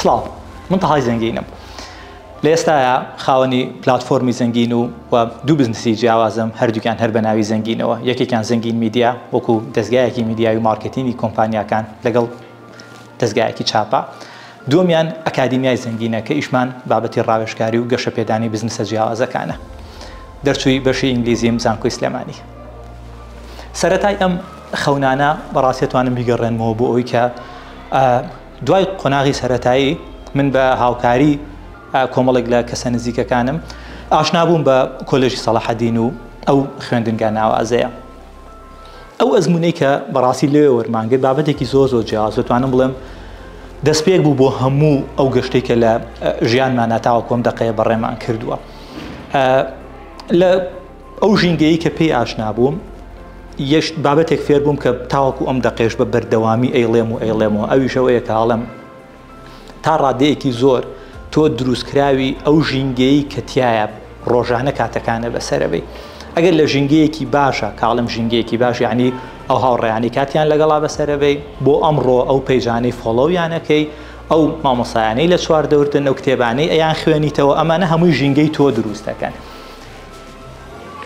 سڵاو من تەهای زەنگینم لە ئێستاە خاوەنی پلاتفۆرمی زەنگین و دوو بزنسی جیاوازم هەردووکیان هەر بە ناوی زەنگینەوە یەکێکیان زەنگین میدیا وەکو دەستگایەکی میدیاوی مارکتینگی کۆمپانیاکان لەگەڵ دەستگایەکی چاپە دووەمیان ئەکادیمیای زەنگینە کە ئیشمان بابەتی ڕاوێژکاری و گەشە پێدانی بزنسە جیاوازەکانە دەرچووی بەشی ئینگلیزیم زانکۆی سلێمانی سەرەتای ئەم خەونانە بەڕاستی توانم بیگەڕێنمەوە بۆ ئەوەی کە دوای قۆناغی سەرەتایی من بە هاوکاری کۆمەڵێک لە کەسە نزیکەکانم ئاشنابووم بە کۆلێژی سەلاحەدین و ئەو خوێندنگە ناوازەیە ئەو ئەزمونەی کە بەڕاستی لێ وەرمانگرت بابەتێکی زۆر جیاواز دەتوانم بڵێم دەستپێک بوو بۆ هەموو ئەو گەشتەی کە لە ژیانمان ناتاوە کۆم دەقەیە بەڕێمان کردووە لە ئەو ژینگەیی کە پێی ئاشنابووم یەش بابەتێک فێر بووم کە تاوەکو ئەم دەقێش بە بەردەوامی ئەیڵێمەوە ئەویشەوەیە کاڵم تا ڕادەیەکی زۆر تۆ دروستکراوی ئەو ژینگەیی کە تایە ڕۆژانە کاتەکانە بەسەرەبەی ئەگەر لە ژینگەیەکی باشە کاڵم ژینگەیەکی باش یعنی ئەو هاوڕێیانی کاتیان لەگەڵا بەسەرەبەی بۆ ئەمڕۆ ئەو پەیجانەی فۆڵۆویانەکەی ئەو مامۆسایانەی لە چواردەوردن ئەو کتێبانەی ئەیان خوێنیتەوە ئەمانە هەمووی ژینگەی تۆ دروست دەکەن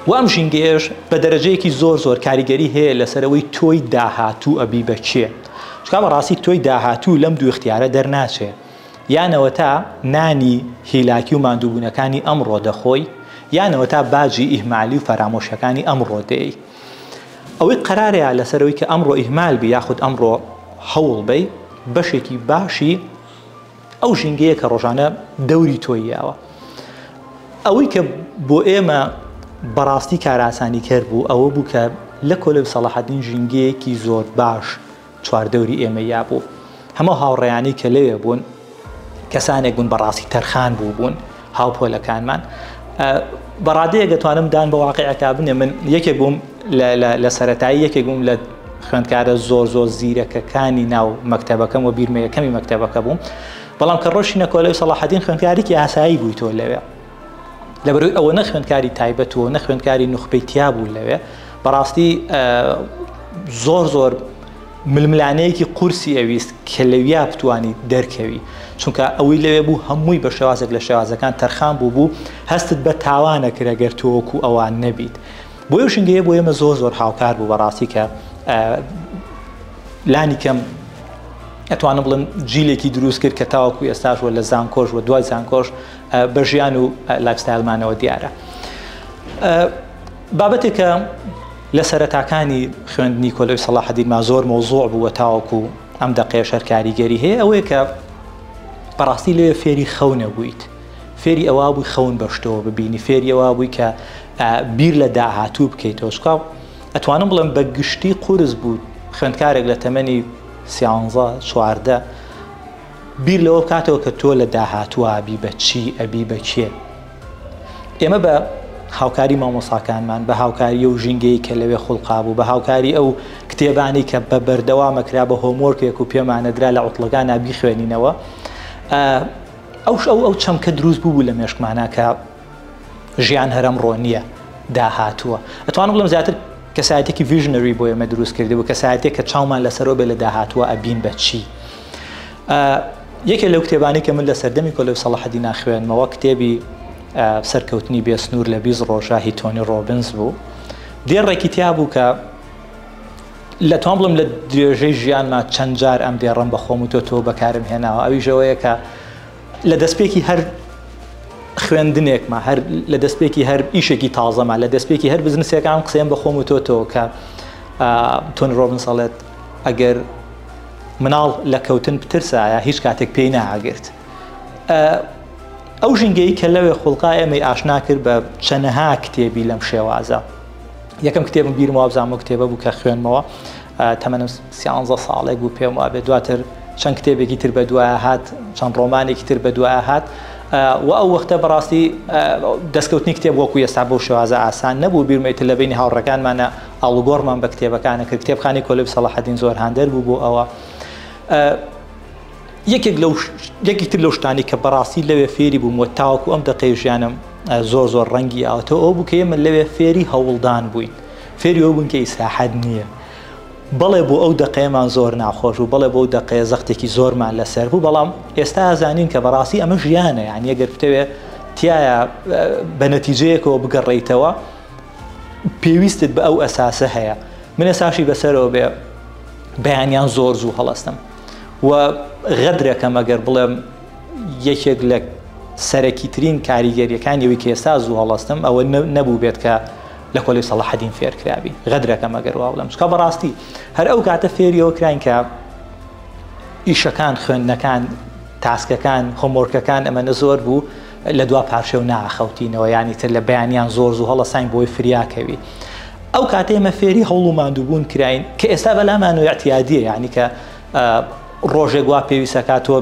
و ئەم ژینگەیەش بە دەرەجەیەکی زۆر کاریگەری هەیە لەسەرەوەی تۆی داهاتوو ئەبی بەچێ چکا بەڕاستی تۆی داهاتوو لەم دوو اختیارە دەرناچێ یانەوە تا نانی هیلاکی و ماندووبوونەکانی ئەمڕۆ دەخۆی یانەوە تا باجی ئیهمالی و فەرامۆشەکانی ئەمڕۆ دێی ئەوەی قەرارەیە لەسەرەوەی کە ئەمڕۆ ئیهمال بی یاخود ئەمڕۆ هەوڵ بی بەشێکی باشی ئەو ژینگەیە کە ڕۆژانە دەوری تۆییاوە ئەوەی کە بۆ ئێمە بەڕاستی کاراسانی کرد بوو ئەوە بوو کە لە کۆلێژ سەلاحەدین ژینگەیەکی زۆر باش چواردەوری ئێمە یا بوو هەموو هاوڕێیانی کە لەوێ بوون کەسانێک بوون بەڕاستی تەرخان بوون هاوپۆلەکانمان بەڕادەیە دەتوانم دان بە واقعەکە بنێ من یەکێک بووم لە سەرەتایی یەکێک بووم لە خوێندکارە زۆر زیرەکەکانی ناو مەکتەبەکەم و بیرمە یەکەمی مەکتەبەکە بووم بەڵام کە ڕۆژینە کۆلێژ سەلاحەدین خوێندکارێکی ئاسایی بووی تۆ لەوێ لەبەرەوەی ئەوە نە خوێندکاری تایبەت و نە خوێندکاری نوخبەی تیا بوو لەوێ بەڕاستی زۆر ململانەیەکی قورسی ئەویست کە لەویا بتوانی دەرکەوی چونکە ئەوەی لەوێ بوو هەمووی بە شێوازێک لە شێوازەکان تەرخان بوو هەستت بە تاوانە کرد ئەگەر تۆ وەکو ئەوان نەبیت بۆ ئەو ژینگەیە بۆ ئێمە زۆر هاوکار بوو بەڕاستی کە لانی کەم ئەتوانم بڵم جیلێکی دروست کرد کە تاوەکو ئێستاش وە لە زانکۆش و دوای زانکۆش بە ژیان و لایفستایلمانەوە دیارە بابەتێکە لە سەرەتاکانی خوێندنی کۆلێژ سەلاحەدینمان زۆر مۆزوع بووە تاوەکو ئەم دەقەیەش هەر کاریگەری هەیە ئەوەیە کە بەڕاستی لێ فێری خەونە بوویت فێری ئەوە بووی خەون بەشتەوە ببینی فێری ئەوە بووی کە بیر لە داهاتوو بکەیتەوە چکا ئەتوانم بڵێم بە گشتی قورس بوو خوێندکارێک لە تەمەنی 13-14 بیر لەوە بکاتەوە کە تۆ لە داهاتووە ئەبی بە چی ئەبی بە کێ ئێمە بە هاوکاری مامۆساکانمان بە هاوکاری ئەو ژینگەی کە لەوێ خوڵقا بوو بە هاوکاری ئەو کتێبانی کە بە بەردەوامەکرا بە هۆمۆرکێک و پێمانەدرا لە عوتڵەکان ئابی خوێنینەوە ئەو چەمکە دروست بوو لە مێشکمانە کە ژیان هەرم ڕۆ نییە داهاتووە ئەتوانم بڵێم زیاتر کەسایەتێکی ڤیژنەری بۆ ئێمە دروست کردی بوو کەسایەتێک کە چاومان لەسەرەوە بێ لە داهاتووە ئەبین بە چی یەکێک لەو کتێبانی کە من لە سەردەمی کۆلێژ سەلاحەدین خوێنمەوە کتێبی سەرکەوتنی بێسنوور لە 20 ڕۆژە هی تۆنی ڕۆبنز بوو دێڕێکی تیا بوو کە لەتوان بڵم لە درێژەی ژیانمان چەند جار ئەم دێڕم بە خۆم و تۆ بەکارم هێناوە ئەویژەوەیە کە لە دەستپێکی هەر خوێندنێکمە هەر لە دەستپێکی هەر ئیشێکی تازەمە لە دەستپێکی هەر بزنسیەکان قسەیان بە خۆم و تۆ کە تۆنی ڕۆبنز سەڵێت ئەگەر مناڵ لە کەوتن بترسایە هیچ کاتێک پێی ناگرت ئەو ژینگەی کە لەوێ خوڵقا ئێمەی ئاشنا کرد بە چەنەها کتێبی لەم شێوازە یەکەم کتێبم بیرمەوە بزانم و کتێبە بوو کە خوێنمەوە تەمەنم 13 ساڵێک بوو پێم وابێ دواتر چەند کتێبێکی تر بە دوایە هات چەند ڕۆمانێکی تر بە دوایە هات و ئەو وەختە بەڕاستی دەستکەوتنی کتێب وەکو ئێستا بۆ شێوازە ئاسان نەبوو بیرمەیت لە بینی هاوڕەکانمانە ئاڵوگۆڕمان بە کتێبەکانە کرد کتێبخانی کۆلێژ سەلاحەدین زۆر هاندەر بوو بۆ ئەوە یەکێک تر لەو شتانی کە بەڕاستی لەوێ فێری بووم و تاوەکو ئەم دەقەی ژیانم زۆر ڕەنگی ئاوتەوە ئەو بوو کە ئێمە لەوێ فێری هەوڵدان بووین فێری ئەو بوون کە ئیساحەت نییە بەڵێ بۆ ئەو دقەیەمان زۆر ناخۆش و بەڵێ بۆ دقەیە زەختێکی زۆرمان لەسەر بوو بەڵام ئێستا ئازانین کە بەڕاستی ئەمە ژیانە یعنی ئەگەر بتەوێ تایە بە نەتیجەیەکەوە بگەڕێیتەوە پێویستت بە ئەو ئەساسە هەیە من ئێساشی بەسەرەوە بێ بەیانیان زۆر زوو هەڵەستم و غەدرەکەم ئەگەر بڵێم یەکێک لە سەرەکی ترین کاریگەریەکانیەوەی کە ئێستا زوو هەڵەستم ئەوە نەبوو بێت کە لە کۆلێج سەلاحەدین فێرکرابی غەدرەکەم ئەگەر وا بڵێم چکە بەڕاستی هەر ئەو کاتە فێریەوە کراین کە ئیشەکان خوێندنەکان تاسکەکان هۆمۆرکەکان ئەمەنە زۆر بوو لە دوا پارچە و ناخەوتینەوە ینی تر لە بەیانیان زۆر زوو هەڵەساین بۆی فریاکەوی ئەو کاتێ ئێمە فێری هەوڵ و ماندووبوون کراین کە ئێستا بەلامانەوە اعتیادیە یعنی کە ڕۆژێک وا پێویستەکاتەوە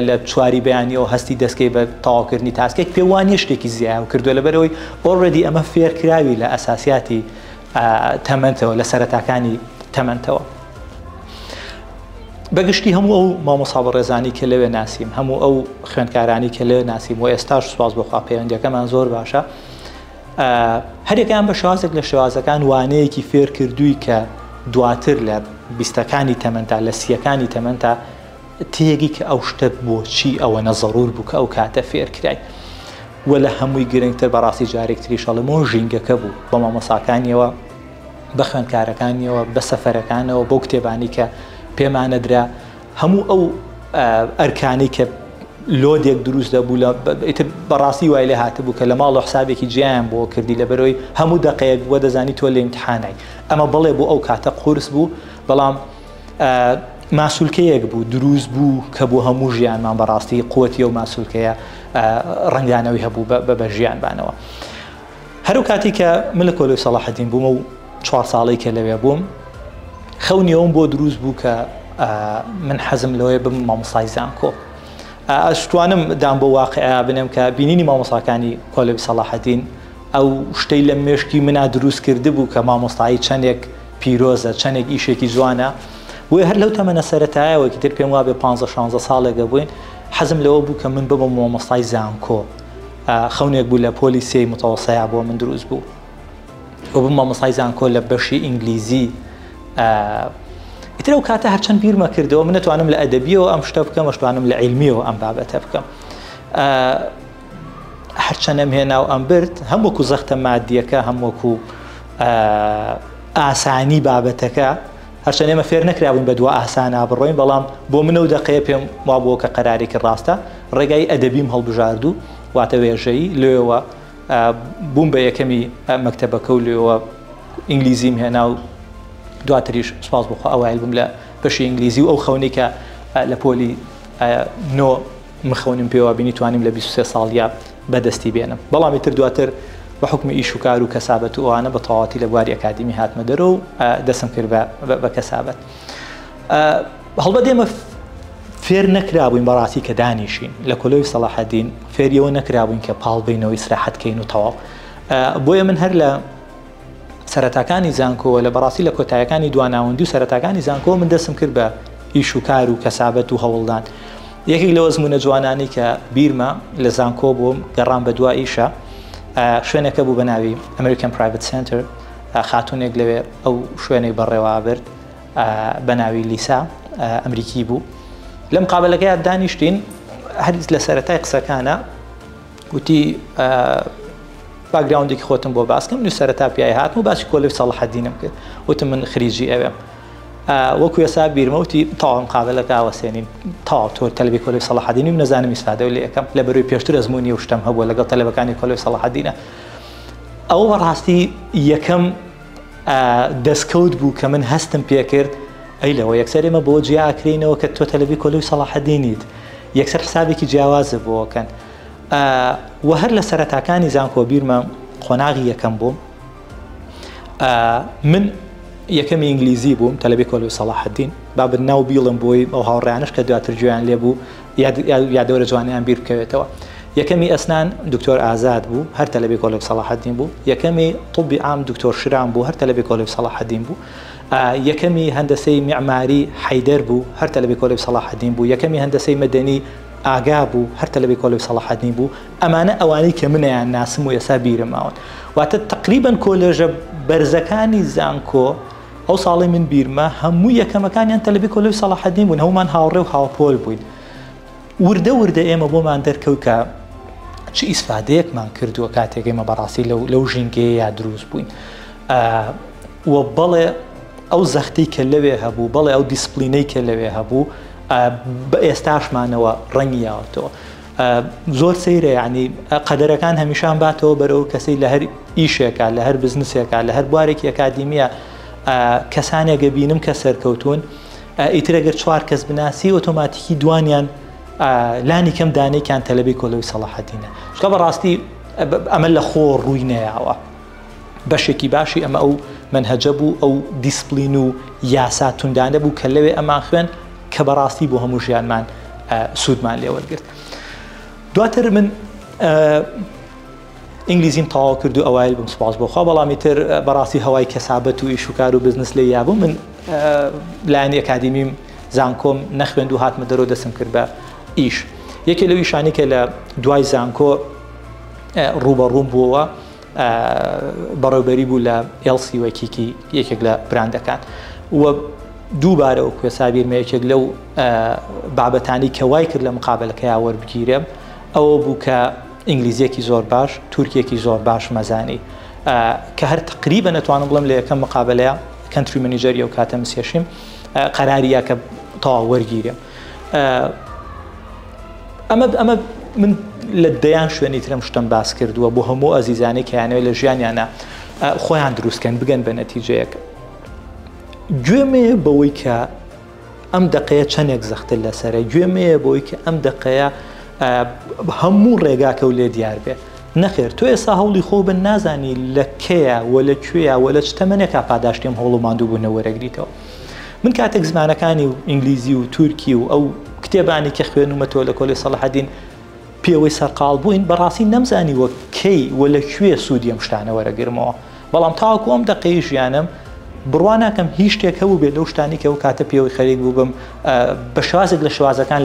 لە چواری بەیانیەوە هەستی دەستکەی بە تەواوکردنی تاسکێک پێ وانە شتێکی زیاد و کردووە لەبەرەوەی ئۆڵڕێدی ئەمە فێرکراوی لە ئەساسیاتی تەمەنتەوە لە سەرەتاکانی تەمەنتەوە بەگشتی هەموو ئەو مامۆستا بەڕێزانی کە لەوێ ناسیم هەموو ئەو خوێندکارانی کە لەوێ ناسیم و ئێستاش سوپاس بۆخوا پەیوەندیەکەمان زۆر باشە هەرێکیان بە شێوازێک لە شێوازەکان وانەیەکی فێر کردووی کە دواتر لە بیستەکانی تەمەنتا لە سیەکانی تەمەنتا تێگی کە ئەو شتە بۆچی ئەوە نەزەڕور بوو کە ئەو کاتە فێرکرای و لە هەمووی گرنگتر بەڕاستی جارێکتری شەڵەمەوە ژینگەکە بوو بە مامۆساکانیەوە بە خوێندکارەکانیەوە بە سەفەرەکانەوە بۆ کتێبانی کە پێمانەدرا هەموو ئەو ئەرکانی کە لۆدێک دروست دەبوو لە بەڕاستی وای لێ هاتبوو کە لە ماڵ حسابێکی جیان بۆ کردی لەبەرەوەی هەموو دقەیەک وە دەزانی تۆ لە ئیمتحانای ئەمە بڵێ بۆ ئەو کاتە قورس بوو بەڵام ماسوولکەیەک بوو دروست بوو کە بۆ هەموو ژیانمان بەڕاستی قووەتی ئەو ماسوولکەیە ڕەنگانەوەی هەبوو بە ژیانبانەوە هەرو کاتی کە من لە کۆلێج سەلاحەدین بوومە و 4 ساڵی کە لەوێ بووم خەونیەوەم بۆ دروست بوو کە من حەزم لەوەیە بم مامۆستای زانکۆ ئەشتوانم دام بۆ واقعیا بنێم کە بینینی مامۆستاکانی کۆلێج سەلاحەدین ئەو شتەی لە مێشکی منە دروست کرده بوو کە مامۆستایی چەندێک پیرۆزە چەندێک ئیشێکی جوانە بۆیە هەر لەو تەمەنە سەرەتایەوەی تر پێم وابێ 15-16 ساڵێکە بووین حەزم لەوە بوو کە من ببم مامۆستای زانکۆ خەونێک بوو لە پۆلیسیەی متەوەسەیە بۆ من دروست بوو و بم مامۆستای زانکۆ لە بەشی ئینگلیزی ئیتر ئەو کاتە هەرچەند بیرمە کردەوە من نەتوانم لە ئەدەبیەوە ئەم شتە بکەم ئەشتوانم لە عیلمیەوە ئەم بابەتە بکەم هەرچەندەم هێنا و ئەم برد هەم وەکو زەختە مادیەکە هەم وەکو ئاسانی بابەتەکە هەرچەند ئێمە فێر نەکرابووین بە دوا ئاسانە بڕۆین بەڵام بۆ منە و دقەیە پێم وا بووە کە قەرارێکی ڕاستە ڕێگای ئەدەبیم هەڵبژاردوو واتە وێژەیی لێەوە بووم بە یەکەمی مەکتەبەکە و لێەوە ئینگلیزیم هێنا و دواتریش سپاس بخوا ئەوایل بووم لە بەشی ئینگلیزی و ئەو خەونی کە لە پۆلی نۆ مخەونیم پێوە بینی توانیم لە 23 ساڵیا بەدەستی بێنم بەڵام ئیتر دواتر بە حکمی ئیش و کار و کەسابەت و ئەوانە بە تەواوەتی لە بواری ئەکادمی هاتمە دەرەوە و دەستم کرد بە کەسابەت هەڵبەت ئێمە فێر نەکرابووین بەڕاستی کە دانیشین لە کۆلێج سەلاحەدین فێریەوە نەکرابووین کە پاڵ بینەوە ئیسراحەت کەین و تەواو بۆیە من هەر لە سەرەتاکانی زانکۆ لە بەڕاستی لە کۆتاییەکانی دواناوەندی و سەرەتاکانی زانکۆ من دەستم کرد بە ئیش و کار و کەسابەت و هەوڵدان یەکێک لە ئەزمونە جوانانی کە بیرمە لە زانکۆ بووم گەڕام بە دوا ئیشە شوێنەکە بوو بە ناوی American Private Center خاتونێک لەوێ ئەو شوێنەی بەڕێوە برد بە ناوی لیسا ئەمریکی بوو لە مقابلەکەی دانیشتین هەر لە سەرەتای قسەکانە وتی باگراوندێکی خۆتم بۆ باسکەم نو سەرەتا پیای هاتم و باسی کۆلێج سەلاحەدینم کرد وتم من خریجی ئەوێم وەکو ێستا بیرمەوتی تاوا مقابلەکە ئاوەسێنین تاوا تۆ تەلەبی کۆلێج سەلاحەدینی و نەزانم ئیسفادە لێ یەکەم لە بەروی پێشتر ئەزمموی و شتم هەبووە لەگەڵ تەلەبەکانی کۆلێج سەلاحەدینە ئەوە بەڕاستی یەکەم دەستکەوت بوو کە من هەستم پێکرد ئەی لەوە یەکسەر ئێمە بۆ جیاکرینەوە کە تۆ تەلەبی کۆلێج سەلاحەدینیت یەکسەر حسابێکی جیاوازە بۆکەن و هەر لە سەرەتاکانی زانکۆ بیرمە خۆناغی یەکەم بووم من یەکەمی ئینگلیزی بووم تەلەبی کۆلێج سەلاحەدین با بناو بیڵم بۆی ئەو هاوڕێیانش کە دواتر گوێیان لێ بوو یادەوەرە جوانیان بیر بکەوێتەوە یەکەمی ئەسنان دکتۆر ئازاد بوو هەر تەلەبی کۆلێج سەلاحەدین بوو یەکەمی طبی عام دکتۆر شرام بوو هەر تەلەبی کۆلێج سەلاحەدین بوو یەکەمی هەندەسەی میعماری حەیدەر بوو هەر تەلەبی کۆلێج سەلاحەدین بوو یەکەمی هەندەسەی مەدەنی ئاگا بوو هەر تەلەبی کۆلێج سەلاحەدین بوو ئەمانە ئەوانەی کە منیان ناسم و ئێستا بیرماون واتە تقریبا کۆلێژە بەرزەکانی زانکۆ ئەو ساڵی من بیرمە هەموو یەکەمەکانیان تەلەبی کۆلۆی سەلاحەدین بوون، هەمومان هاوڕێ و هاوپۆل بووین. وردە وردە ئێمە بۆمان دەرکەوت کە چ ئیسفادەیەکمان کردووە کاتێک ئێمە بەڕاستی لەو ژینگەیە دروست بووین. و بەڵێ ئەو زەختەی کە لەوێ هەبوو، بەڵێ ئەو دیسپلینەی کە لەوێ هەبوو بە ئێستاشمانەوە ڕەنگیاوەتەوە. زۆر سەیرە، یعنی قەدەرەکان هەمیشان باتەوە بەرەو کەسەی لە هەر ئیشێکە، لە هەر بزنسێکە، لە هەر بوارێکی ئەکادیمیە کەسانێکە بینم کە سەرکەوتون، ئیتر ئەگەر 4 کەس بناسی ئۆتۆماتیکی دوانیان لانی کەم دانەیەکیان تەلەبی کۆلۆی سەلاحەدینە. چکە بەڕاستی ئەمە لە خۆ ڕووی نەیاوە. بەشێکی باشی ئەمە ئەو منهەجە بوو، ئەو دیسپلین و یاسا توندانە بوو کە لەوێ ئەمان خوێن کە بەڕاستی بۆ هەموو ژیانمان سوودمان لێوەرگرت. دواتر من ئینگلیزیم تەواو کرد و ئەوایل بم سوپاس بۆخوا، بەڵامی تر بەڕاستی هەوای کەسابەت و ئیش و کار و بزنس لێ یابوو. من لایەنی ئەکادیمیم زانکۆم نەخوێند و هاتمە دەرەوە دەستم کرد بە ئیش. یەکێ لەو ئیشانی کە لە دوای زانکۆ ڕوبەڕووم بووەوە بەڕێوەبەری بوو لە ئێڵسی وەکیکی یەکێک لە براندەکان، و دووبارە وەکو سابیرمە یەکێک لەو بابەتانی کە وای کرد لە مقابلەکەیان وەربگیرێم ئەوە بوو کە ئینگلیزیەکی زۆر باش، تورکیەکی زۆر باش مەزانی، کە هەر تقریبا نەتوانم بڵێم لە یەکەم مقابلەیە کەنتری مەنیجەری ئەو کاتە مسێشیم قەراریە کە تەواو وەرگیرێم. ئەمە من لە دەیان شوێنی ترم شتم باس کردووە بۆ هەموو ئەزیزانی کە یانەوێت لە ژیانیانە خۆیان دروستکەن بگەن بە نەتیجەیەک. گوێمەیە بەوەی کە ئەم دقەیە چەندێک زەختە لەسەرە، گوێمەیە بەوەی کە ئەم دقەیە هەموو ڕێگاکە و لێ دیار بێ. نەخێر تۆ ئێستا هەوڵی خۆ بن نازانی لە کەیە و لە کوێیە و لە چ تەمەنێکا پاداشتیم هەوڵ و ماندوو بوونە وەرەگریتەوە. من کاتێک زمانەکانی و ئینگلیزی و تورکی و ئەو کتێبانی کە خوێنومەتەوە لە کۆلۆی سەلاحەدین پێوەی سەرقاڵ بووین، بەڕاستی نەمزانیوە کەی و لە کوێ سوودی ئەم شتانە وەرەگرمەوە. بەڵام تاوەکو ئەم دقەی ژیانم بڕوا ناکەم هیچ شتێک هەبوو بێت لەو شتانی کە ئەو کاتە پێوەی خەریک بوو بم بە شوازێک لە شوازەکان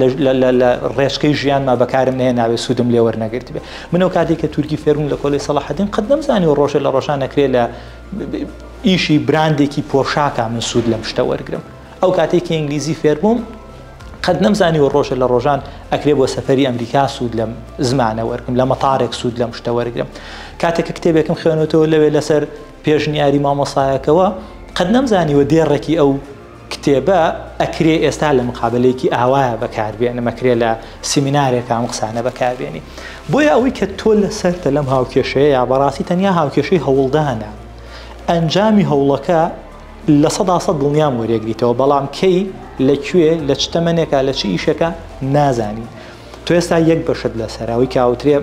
لە ڕێژکەی ژیانما بەکارم نەیە ناوێ سوودم لێ وەرنەگرت بێ. من ئەو کاتێک کە تورکی فێربووم لە کۆلۆی سەلاحەدین قەت نەمزانیوە ڕۆژە لە ڕۆژان ئەکرێ لە ئیشی براندێکی پۆشاکە من سوود لەم شتە وەرگرم. ئەو کاتێکی ئینگلیزی فێربووم قەت نەمزانیوە ڕۆژە لە ڕۆژان ئەکرێ بۆ سەفەری ئەمریکا سوود لەم زمانە وەرگرم، لە مەتارێک سوود لەم شتە وەرگرم. کاتێککە کتێبێکم خوێنێتەوە لەوێ لەسەر پێشنیاری مامۆسایەکەوە قەت نەمزانیوە دێڕێکی ئەو کتێبە ئەکرێ ئێستا لە مقابلەیەکی ئاوایە بەکاربێنم، ئەکرێ لە سیمینارێکە ئەم قسانە بەکاربێنی. بۆیە ئەوەی کە تۆ لەسەرتە لەم هاوکێشەیە بەڕاستی تەنیا هاوکێشەی هەوڵدانە، ئەنجامی هەوڵەکە لە 100% دڵنیام وەرێگریتەوە، بەڵام کەی لەکوێ لە چ تەمەنێکە لە چ ئیشەکە نازانی. تۆ ئێستا یەک بەشت لەسەراوی کاوترێ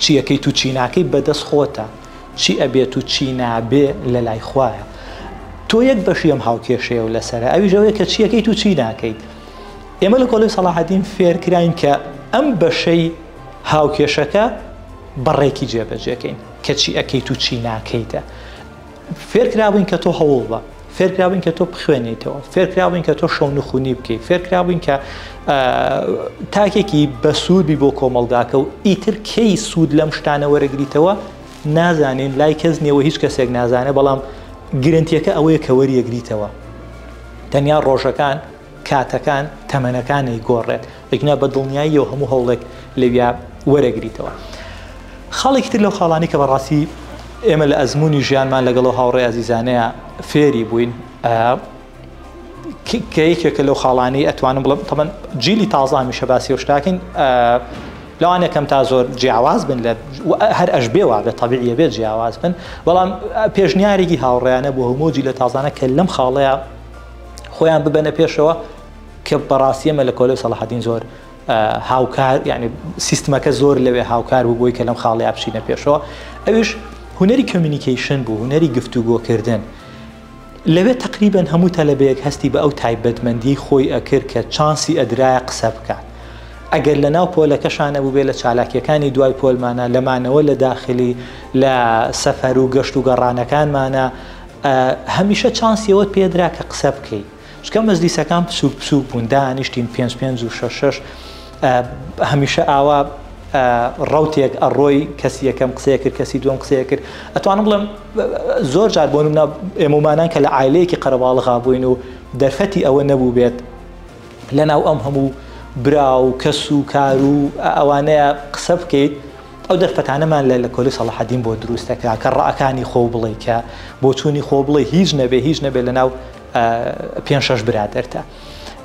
چیەکەی تو چی ناکەی بەدەست خۆتە، چی ئەبێت و چی نابێ لە لای خوایە. تۆ یەک بەشی ئەم هاوکێشەیە و لەسەرە ئەویش ئەوەیە کە چیەکەی تو چی ناکەیت. ئێمە لە کۆلۆی سەلاحەدین فێرکراین کە ئەم بەشەی هاوکێشەکە بەڕێکی جێبەجێکەین کە چی ئەەکەیت و چی ناکەیتە. فێرکرابووین کە تۆ هەوڵ بە، فێرکرابووین کە تۆ بخوێنیتەوە، فێرکرابووین کە تۆ شەو نخوونی بکەیت، فێرکرابووین کە تاکێکی بە سوودی بۆ کۆمەڵگاکە و ئیتر کەی سوود لەم شتانە وەرەگریتەوە نازانین، لای کەس نیەوە هیچ کەسێک نازانێت، بەڵام گرنتیەکە ئەوەیە کە وەریەگریتەوە. تەنیا ڕۆژەکان، کاتەکان، تەمەنەکانی گۆڕێت، لەکنە بە دڵنیاییەوە هەموو هەوڵێک لەویا وەرەگریتەوە. خاڵێکی تر لەو خاڵانی کە بەڕاستی ئێمە لە ئەزمموی ژیانمان لەگەڵ هاوڕێ ئازیزانەیە فێری بووین، کە یەکێکە لەو خاڵانی ئەتوانم بڵم تەمەن جیلی تازە هەمیشە باسی و شتاکەین لەوانەکەم تا زۆر جیاواز بن لە هەر ئەش بێوە بێت تەبیعیە بێت جیاواز بن، بەڵام پێشنیارێکی هاوڕێیانە بۆ هەموو جیلە تازانە کە لەم خاڵەیە خۆیان ببەنە پێشەوە کە بەڕاستی ئێمە لە کۆلۆی سەلاحەدین زۆر هاوکار، یعنی سیستمەکە زۆر لەوێ هاوکار بوو بۆی کە لەم خاڵەیە بچینە پێشەوە. ئەویش هونەری کۆمیونیکیشن بوو، هونەری گفتوگۆکردن. لەوێ تقریبا هەموو تەلەبەیەک هەستی بە ئەو تایبەتمەندی خۆی ئەکرد کە چانسی ئەدرایە قسە بکات. ئەگەر لە ناو پۆلەکەشانە بوو بێ لە چالاکیەکانی دوای پۆلمانە، لەمانەوە لە داخلی لە سەفەر و گەشت و گەڕانەکانمانە هەمیشە چانسیەوەت پێدرا کە قسە بکەیت. چکە مەجلیسەکان پسوک بوون، دانیشتین 5 و 6 هەمیشە ئاوا ڕوتێک ئەڕۆی کەسی یەکەم قسەیە کرد کەسی دوم قسەیە کرد ئەتوانم بڵێم زۆر جار بۆ نمونە ئێمەمانان کە لە عایلەیەکی قەرەباڵغا بووین و دەرفەتی ئەوە نەبوو بێت لەناو ئەم هەموو برا و کەس و کار و ئەوانەیە قسە بکەیت ئەو دەرفەتانەمان لە کۆلی سەڵاحەدین بۆ دروستەکرا کە ڕائەکانی خۆ بڵێ کە بۆ چوونی خۆ بڵێ هیچ نەبێ لەناو 5-6 برادەرتە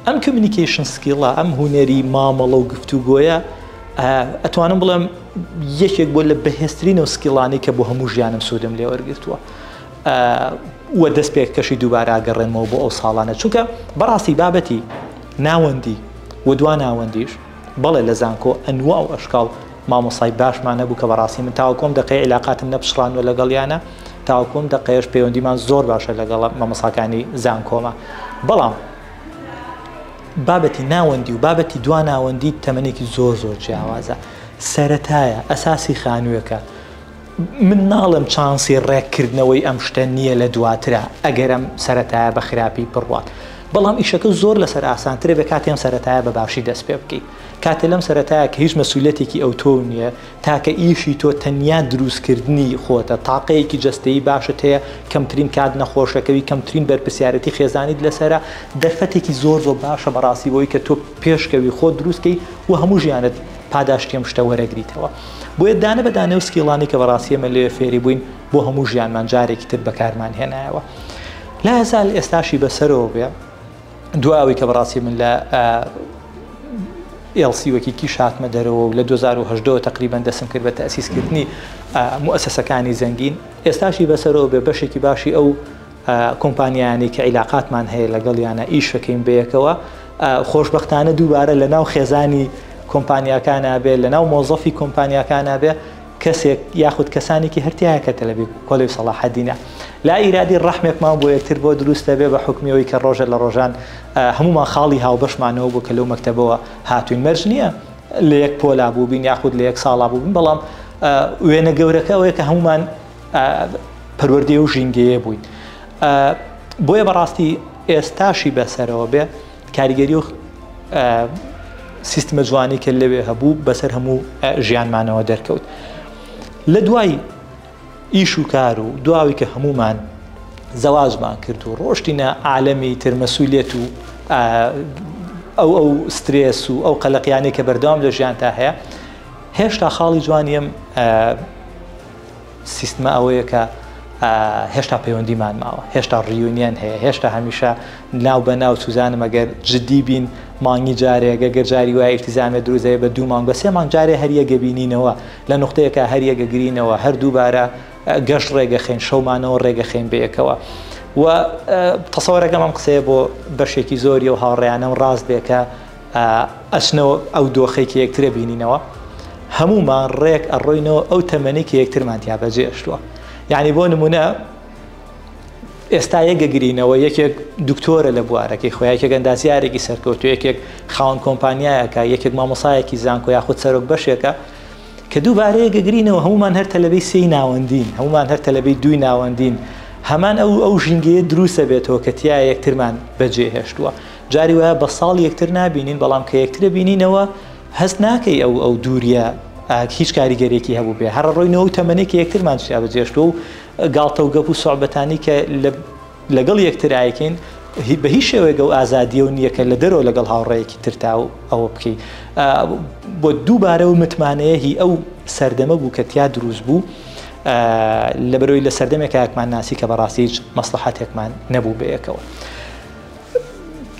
ئەم کمیونیکیشن سکیڵە ئەم هونەری مامەڵە و گفتوگۆیە ئەتوانم بڵێم یەکێک بۆ لە بەهێزترین و سکیڵانی کە بۆ هەموو ژیانم سوودم لێ وەرگرتووە وە دەست پێکەشی دووبارە ئاگەڕێنمەوە بۆ ئەو ساڵانە چونکە بەڕاستی بابەتی ناوەندی و دوان ناوەندیش بەڵێ لە زانکۆ ئەنواع و ئەشکاڵ مامۆسای باشمان نەبوو کە بەڕاستی من تاوەکۆم دەقەی عیلاقاتم نەپشڕانوە لەگەڵیانە تاوەکۆم دەقەیەش پەیوەندیمان زۆر باشە لەگەڵ مامۆساکانی زانکۆمە بەڵام بابەتی ناوەندی و بابەتی دوان ناوەندی تەمەنێکی زۆر جیاوازە سەرەتایە ئەساسی خانوویەکە من ناڵم چانسی ڕێککردنەوەی ئەم شتە نییە لە دواترە ئەگەر ئەم سەرەتایە بە خراپی بڕوات بەڵام ئیشەکە زۆر لەسەر ئاسانترە بە کاتێم سەرەتایە بە باشی دەست پێ بکەیت کاتێ لەم سەرەتایە کە هیچ مەسئولیەتێکی ئەو تۆ نییە تاکە ئیشی تۆ تەنیا دروستکردنی خۆتە تاقەیەکی جەستەیی باشت هەیە کەمترین کات نەخۆشەکەوی کەمترین بەرپرسیارەتی خێزانیت لەسرە دەرفەتێکی زۆر باشە بەڕاستی بۆی کە تۆ پێشکەوی خۆت دروستکەی و هەموو ژیانت پاداشتیم شتە وەرەگریتەوە بۆیە دانە بەدانێ و سکیڵانی کە بەڕاستیەمە لێ فێری بووین بۆ هەموو ژیانمان جارێکی تر بەکارمان هێنایەوە لا هەزال ئێستاشی بەسەرەوە بێ دواوی کە بەڕاستی من لە ئێڵسیوەکی شاتمە دەرەوە و لە 2010 تقریبان دەسم کرد بە تەسیسکردنی موسسەکانی زەنگین ئێستاشی بەسەرەوە بێ بەشێکی باشی ئەو کۆمپانیانی کە عیلاقاتمان هەیە لەگەڵیانە ئیش بکەین بەیەکەوە خۆشبەختانە دووبارە لە ناو خێزانی کۆمپانیاکانە بێ لە ناو مۆزەفی کۆمپانیاکانە بێ کەسێک یاخود کەسانێکی هەرتیایە کە تەلەبی کۆلەی سەڵاحەدینە لا ئیرادی ڕەحمێکمان بۆ یەکتر بۆ دروستە بێ بە حکمیەوەی کە ڕۆژە لە ڕۆژان هەمومان خاڵی هاوبەشمانەوە بوو کە لەو مەکتەبەوە هاتوین مەرج نییە لە یەک پۆلا بوو بین یاخود لە یەک ساڵا بوو بین بەڵام وێنە گەورەکە ئەوەیە کە هەمومان پەروەردەی و ژینگەیە بووین بۆیە بەڕاستی ئێستاشی بەسەرەوە بێ کاریگەری و سیستمە جوانی کە لەوێ هەبوو بەسەر هەموو ژیانمانەوە دەرکەوت لە دوای ئیش و کار و دواوی کە هەمومان زەواجمان کرد و ڕۆشتینە عالەمی تر مەسئولیەت و ئەو سترێس و ئەو قەلەقیانەی کە بەردەوام لە ژیان تا هەیە هێشتا خاڵی جوانیم سیستمە ئەوەیە کە هێشتا پەیوەندیمان ماوە هێشتا ڕیونیان هەیە هێشتا هەمیشە ناو بە ناو سوزانم ئەگەر جددی بین مانگی جارێک ئەگەر جاری وای ئیلتیزامێ دروزەیە بە 2 مانگ بە 3 مانگ جارێ هەریەکە بینینەوە لە نقطەیەکە هەریەکە گرینەوە هەر دووبارە گەشت ڕێگەخێن شەومانەوە ڕێگەخێن بەیەکەوە و تەسەوەرەکەم ئەم قسەیە بۆ بەشێکی زۆری و هاوڕێیانەم ڕاست بێ کە ئەچنەوە ئەو دۆخێکی یەکترە بینینەوە هەمومان ڕێک ئەڕۆینەوە ئەو تەمەنێکی یەکترمان تیا بەجێشتووە یعنی بۆ نمونە ئێستا یەکگرینەوە یەکێک دکتۆرە لە بوارەکەی خۆ یەکێک ئەندازیارێکی سەرکەوتو یەکێک خاوەن کۆمپانیایەکە یەکێک مامۆسایەکی زانکۆ یاخود سەرۆک بەشێکە کە دووبارە یەکگرینەوە هەمومان هەر تەلەبەی 3 ناوەندین هەمومان هەر تەلەبەی 2 ناوەندین هەمان ئەو ژینگەیە دروستە بێتەوە کە تیا یەکترمان بەجێهێشتووە جاری وایە بە ساڵ یەکتر نابینین بەڵام کە یەکترە بینینەوە هەست ناکەی ئەو دووریە هیچ کاریگەرێکی هەبوو بێ هەر ڕۆینەوە تەمەنێکی یەکترمان شیا بەجێشتووە و گاڵتە و گەپ و سوعبەتانی کە لەگەڵ یەکترایەکەین بە هیچ شێوەیەک و ئازادیە و نییە کە لە دەرەوە لەگەڵ هاوڕێیەکی ترتا و ئەوە بکەیت بۆ دووبارە و متمانەیە هی ئەو سەردەمە بوو کە تیا دروست بوو لەبەرەوەی لە سەردەمێکە یەکمان ناسی کە بەڕاستی هیچ مەسلحەتێکمان نەبوو بەیەکەوە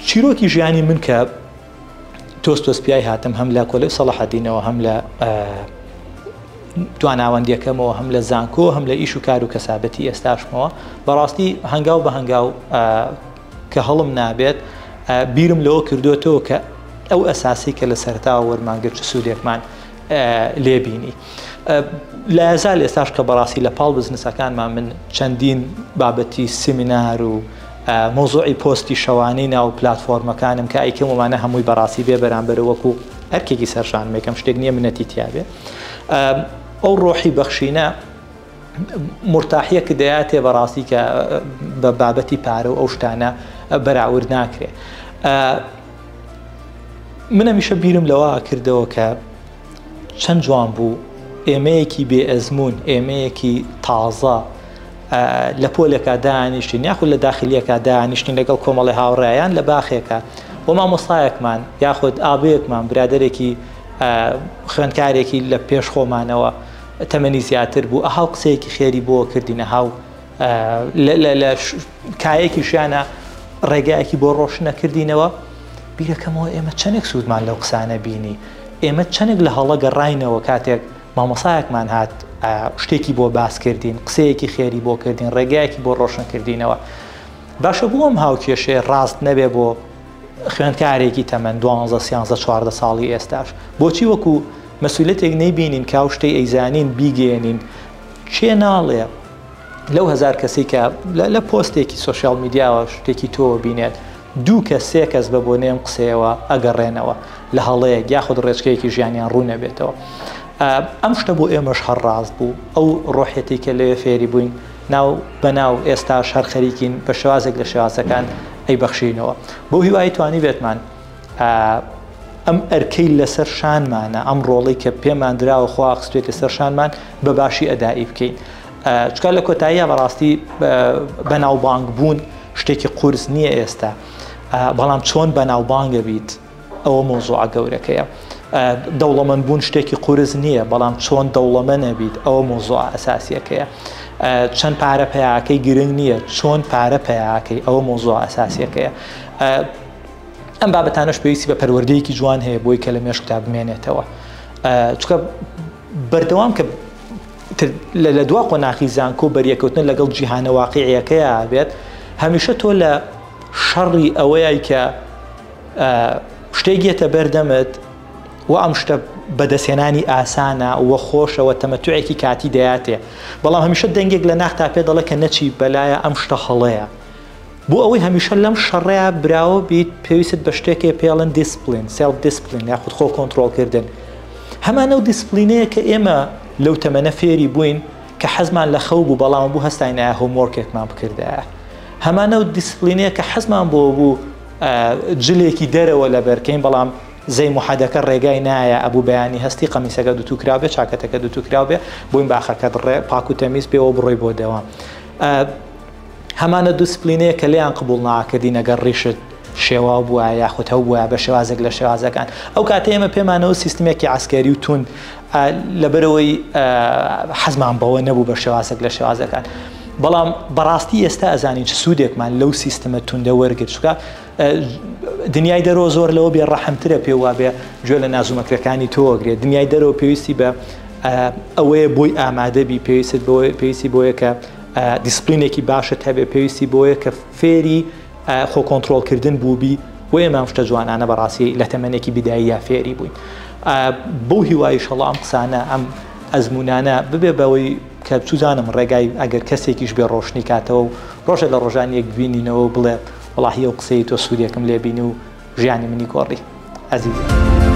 چیرۆکی ژیانی من کە تۆست پیای هاتم هەم لە کۆلەی سەڵاحەدینەوە هەم لە دواناوەندیەکەمەوە هەم لە زانکۆ هەم لە ئیش و کار و کەسابەتی ئێستاشمەوە بەڕاستی هەنگاو بە هەنگاو کە هەڵم نابێت بیرم لەوە کردوێتەوە کە ئەو ئەساسی کە لە سەرتاوە وەرمانگرت سوودێکمان لێبینی لە ئێزال ئێستاش کە بەڕاستی لە پاڵ بزنسەکانمان من چەندین بابەتی سیمینار و مۆزوعی پۆستی شەوانەی ناو پلاتفۆرمەکانم کە ئایکەم ومانە هەمووی بەڕاستی بێ بەرامبەر وەکو ئەرکێکی سەرشان مێکەم شتێک نییە منەتی تیاابێ ئەو ڕۆحی بەخشینە مرتاحیە کە دەیاتێ بەڕاستی کە بە بابەتی پارە و ئەو شتانە بەراورد ناکرێ من هەمیشە بیرم لەوە کردەوە کە چەند جوان بوو ئێمەیەکی بێ ئەزمون ئێمەیەکی تازە لە پۆلێکا دانیشتین یاخود لە داخلیەکە دانیشتین لەگەڵ کۆمەڵی هاوڕێیان لە باخێکە بۆ مامۆستایەکمان یاخود ئابەیەکمان برادێکی خوێندکارێکی لە پێش خۆمانەوە تەمەنی زیاتر بوو ئەهاو قسەیەکی خێری بۆ کردینە هاو لە کایەکی شیانە ڕێگایەکی بۆ ڕۆشنە کردینەوە بیرەکەمەوە ئێمە چەندێک سوودمان لەو قسانە بینی ئێمە چەندێک لە هەڵە گەڕاینەوە کاتێک مامۆسایەکمان هات شتێکی بۆ باس کردین قسەیەکی خێری بۆ کردین ڕێگایەکی بۆ ڕۆشن کردینەوە باشە بوو ئەم هاوکێشێ ڕاست نەبێ بۆ خوێندکارێکی تەمەن 12-13-14 ساڵی ئێستاش بۆچی وەکو مەسئولەتێک نەیبینین کاو شتەی ئەیزانین بیگەێنین چێ ناڵێ لەو هەزار کەسی کە لە پۆستێکی سۆشیال میدیاوە شتێکی تۆ بینێت 2 کەس 3 کەس بە بۆ نێم قسەیەوە ئەگەڕێنەوە لە هەڵەیەک یاخود ڕێچکەیەکی ژیانیان ڕوو نەبێتەوە ئەم شتە بۆ ئێمەش هەر ڕاست بوو ئەو ڕۆحەتی کە لەوێ فێری بووین بەناو ئێستاش هەر خەریکین بە شێوازێک لە شێوازەکان ئەیبەخشینەوە بۆ هیوایی توانی بێتمان ئەم ئەرکەی لەسەر شانمانە ئەم ڕۆڵی کە پێمان دراوە خوا خستوێت لەسەر شانمان بە باشی ئەدایی بکەین چکار لە کۆتاییە بەڕاستی بەناوبانگ بوون شتێکی قورس نییە ئێستا بەڵام چۆن بەناوبانگە بیت ئەوە مۆزوعە گەورەکەیە دەوڵەمەند بوون شتێکی قورس نییە بەڵام چۆن دەوڵەمەند نەبیت ئەوە مۆزوعە ئەساسیەکەیە چەند پارە پەیاکەی گرنگ نییە چۆن پارە پەیاکەی ئەوە مۆزوع ئەساسیەکەیە ئەم بابەتانەش پێویستی بە پەروەردەیەکی جوان هەیە بۆی کە لە مێش کتاب بمێنێتەوە چونکە بەردەوام کە لە دوا قۆناغی زانکۆ بەریەکەوتن لەگەڵ جیهانە واقعیەکەیە بێت هەمیشە تۆ لە شەڕی ئەوەیە کە شتێکێتە بەردەمت و ئەم شتە بەدەستێنانی ئاسانە وە خۆشەوە تەمەتوعێکی کاتی دەیاتێ بەڵام هەمیشە دەنگێک لە ناختا پێ دەڵێ کە نەچی بەلایە ئەم شتە هەڵەیە بۆ ئەوەی هەمیشە لەم شەڕەیە براوە بیت پێویست بە شتێکی پێڵن دیسپلین سێلف دیسپلین یاخود خۆ کۆنتڕۆڵکردن هەمانە و دیسپلینەیە کە ئێمە لەو تەمەنە فێری بووین کە حەزمان لە خەو بوو بەڵام بوو هەستاینایە هۆمۆرکێکمان بکردایە هەمانە و دیسپلینەیە کە حەزمان بۆ بوو جلێکی دەرەوە لە بەرکەین بەڵام زەی محەدەکە ڕێگای نایە ئەبوو بەیانی هەستی قەمیسەکە دوتوکراوێ چاکەتەکە دوتوکراوێ بۆین باخەکەت پاک و تەمیز پێوە بڕۆی بۆ دەوام هەمانە دیسپلینەیە کە لێیان قبول ناکردین ئەگەر ڕیشت شێوا بووە یاخود هەو بووە بە شێوازێک لە شێوازەکان ئەو کاتە ئێمە پێمانەوە سیستمێکی عسکەری و تون لەبەرەوەی حەزمان بەوە نەبوو بە شێوازێک لە شێوازەکان بەڵام بەڕاستی ئێستا ئەزانین چ سوودێکمان لەو سیستمە توندە وەرگرت چکە دنیای دەرەوە زۆر لەوە بێ ڕەحمترە پێ وابێ گوێ لە نازومەکرەکانی تۆگرێت دنیای دەرەوە پێویستی بە ئەوەیە بۆی ئامادەبی پێویستی بۆیە کە دیسپلینێکی باشت هەبێ پێویستی بۆیە کە فێری خۆ کۆنتڕۆڵکردن بووبی بۆ ئێمە شتە جوانانە بەڕاستی لە تەمەنێکی بیدایی یا فێری بووین بۆ هیوای شەڵا ئەم قسانە ئەم ئەزمونانە ببێ بەوەی کە چوزانم ڕێگای ئەگەر کەسێکیش بێ ڕۆشنی کاتەوە و ڕۆژە لە ڕۆژانیەک ببینینەوە بڵێ وەڵاهی ئەو قسەی تۆ سوودێکم لێبین و ژیانی منی گۆڕی عەزیز